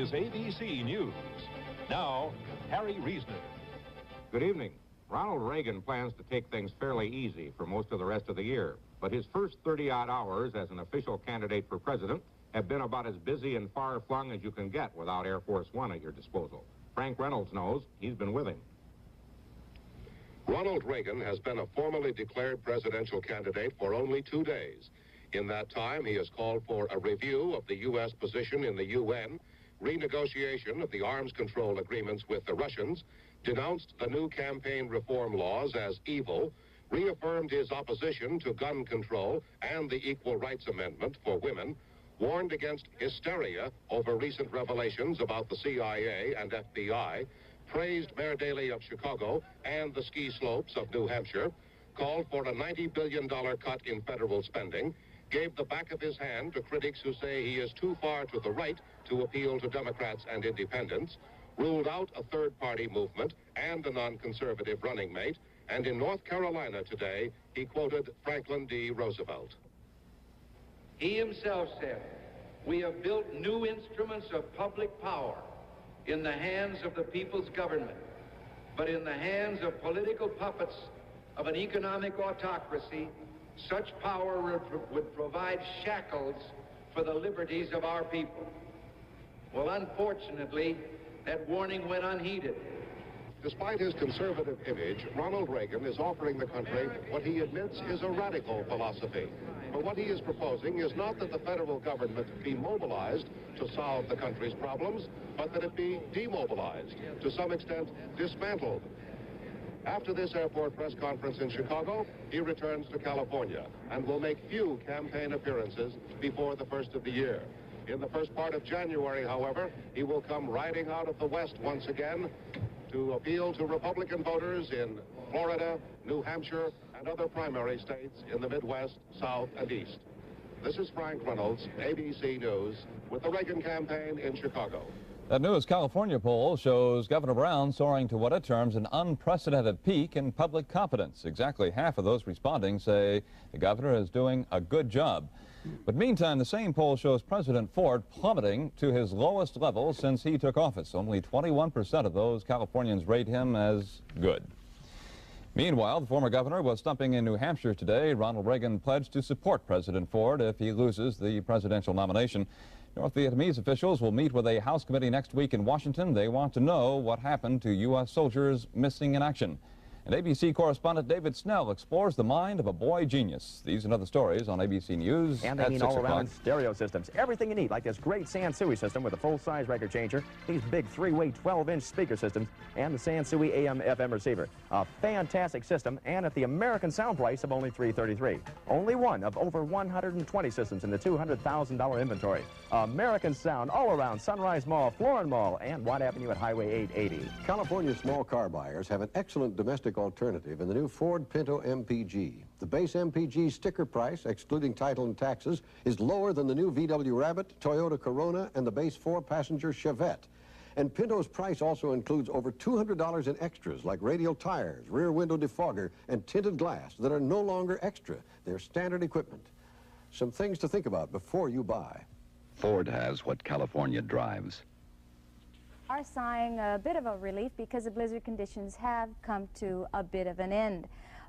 is ABC News. Now, Harry Reasoner. Good evening. Ronald Reagan plans to take things fairly easy for most of the rest of the year, but his first 30-odd hours as an official candidate for president have been about as busy and far-flung as you can get without Air Force One at your disposal. Frank Reynolds knows. He's been with him. Ronald Reagan has been a formally declared presidential candidate for only 2 days. In that time, he has called for a review of the U.S. position in the UN, renegotiation of the arms control agreements with the Russians, denounced the new campaign reform laws as evil, reaffirmed his opposition to gun control and the Equal Rights Amendment for women, warned against hysteria over recent revelations about the CIA and FBI, praised Mayor Daley of Chicago and the ski slopes of New Hampshire, called for a $90 billion cut in federal spending, gave the back of his hand to critics who say he is too far to the right to appeal to Democrats and independents, ruled out a third-party movement and a non-conservative running mate, and in North Carolina today, he quoted Franklin D. Roosevelt. He himself said, "We have built new instruments of public power in the hands of the people's government, but in the hands of political puppets of an economic autocracy, such power would provide shackles for the liberties of our people." Well, unfortunately, that warning went unheeded. Despite his conservative image, Ronald Reagan is offering the country what he admits is a radical philosophy. But what he is proposing is not that the federal government be mobilized to solve the country's problems, but that it be demobilized, to some extent dismantled. After this airport press conference in Chicago, he returns to California and will make few campaign appearances before the first of the year. In the first part of January, however, he will come riding out of the West once again to appeal to Republican voters in Florida, New Hampshire, and other primary states in the Midwest, South, and East. This is Frank Reynolds, ABC News, with the Reagan campaign in Chicago. That newest California poll shows Governor Brown soaring to what it terms an unprecedented peak in public confidence. Exactly half of those responding say the governor is doing a good job. But meantime, the same poll shows President Ford plummeting to his lowest level since he took office. Only 21% of those Californians rate him as good. Meanwhile, the former governor was stumping in New Hampshire today. Ronald Reagan pledged to support President Ford if he loses the presidential nomination. North Vietnamese officials will meet with a House committee next week in Washington. They want to know what happened to U.S. soldiers missing in action. And ABC correspondent David Snell explores the mind of a boy genius. These and other stories on ABC News and they mean all-around stereo systems. Everything you need, like this great Sansui system with a full-size record changer, these big three-way 12-inch speaker systems, and the Sansui AM/FM receiver. A fantastic system, and at the American sound price of only $333. Only one of over 120 systems in the $200,000 inventory. American Sound, all around Sunrise Mall, Florin Mall, and Watt Avenue at Highway 880. California small car buyers have an excellent domestic alternative in the new Ford Pinto MPG. The base MPG sticker price, excluding title and taxes, is lower than the new VW Rabbit, Toyota Corona, and the base 4-passenger Chevette. And Pinto's price also includes over $200 in extras like radial tires, rear window defogger, and tinted glass that are no longer extra. They're standard equipment. Some things to think about before you buy. Ford has what California drives. Are sighing a bit of a relief because the blizzard conditions have come to a bit of an end.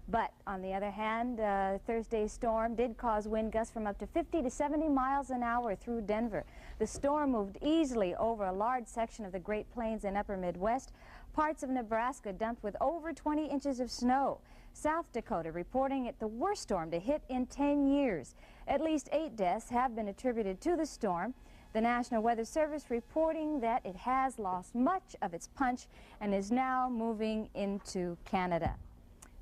But on the other hand, Thursday's storm did cause wind gusts from up to 50 to 70 miles an hour through Denver. The storm moved easily over a large section of the Great Plains and upper Midwest. Parts of Nebraska dumped with over 20 inches of snow. South Dakota reporting it the worst storm to hit in 10 years. At least 8 deaths have been attributed to the storm. The National Weather Service reporting that it has lost much of its punch and is now moving into Canada.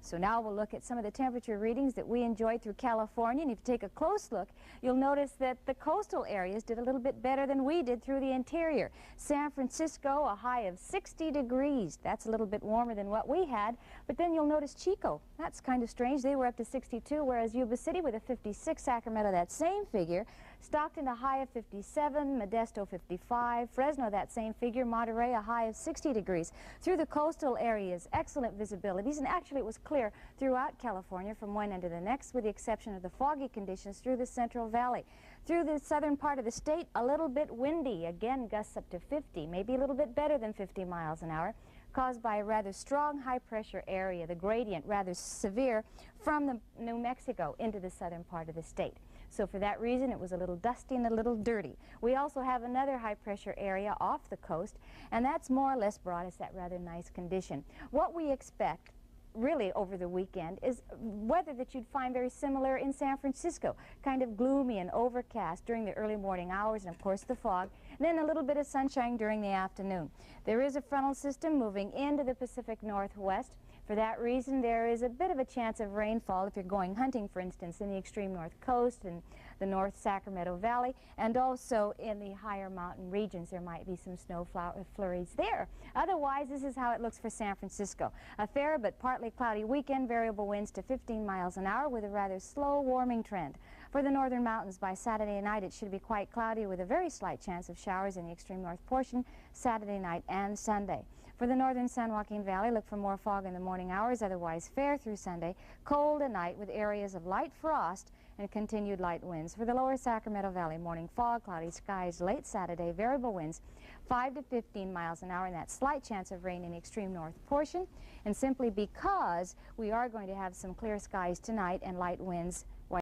So now we'll look at some of the temperature readings that we enjoyed through California. And if you take a close look, you'll notice that the coastal areas did a little bit better than we did through the interior. San Francisco, a high of 60 degrees. That's a little bit warmer than what we had. But then you'll notice Chico. That's kind of strange. They were up to 62, whereas Yuba City with a 56, Sacramento, that same figure. Stockton, a high of 57, Modesto 55, Fresno, that same figure, Monterey, a high of 60 degrees. Through the coastal areas, excellent visibilities, and actually it was clear throughout California from one end to the next, with the exception of the foggy conditions through the Central Valley. Through the southern part of the state, a little bit windy, again gusts up to 50, maybe a little bit better than 50 miles an hour, caused by a rather strong high-pressure area, the gradient rather severe, from the New Mexico into the southern part of the state. So for that reason, it was a little dusty and a little dirty. We also have another high-pressure area off the coast, and that's more or less brought us that rather nice condition. What we expect really over the weekend is weather that you'd find very similar in San Francisco, kind of gloomy and overcast during the early morning hours, and of course the fog, and then a little bit of sunshine during the afternoon. There is a frontal system moving into the Pacific Northwest. For that reason, there is a bit of a chance of rainfall if you're going hunting, for instance, in the extreme north coast and the North Sacramento Valley, and also in the higher mountain regions. There might be some snow flurries there. Otherwise, this is how it looks for San Francisco. A fair but partly cloudy weekend, variable winds to 15 miles an hour with a rather slow warming trend. For the northern mountains, by Saturday night, it should be quite cloudy with a very slight chance of showers in the extreme north portion Saturday night and Sunday. For the northern San Joaquin Valley, look for more fog in the morning hours, otherwise fair through Sunday, cold at night with areas of light frost and continued light winds. For the lower Sacramento Valley, morning fog, cloudy skies late Saturday, variable winds 5 to 15 miles an hour, and that slight chance of rain in the extreme north portion. And simply because we are going to have some clear skies tonight and light winds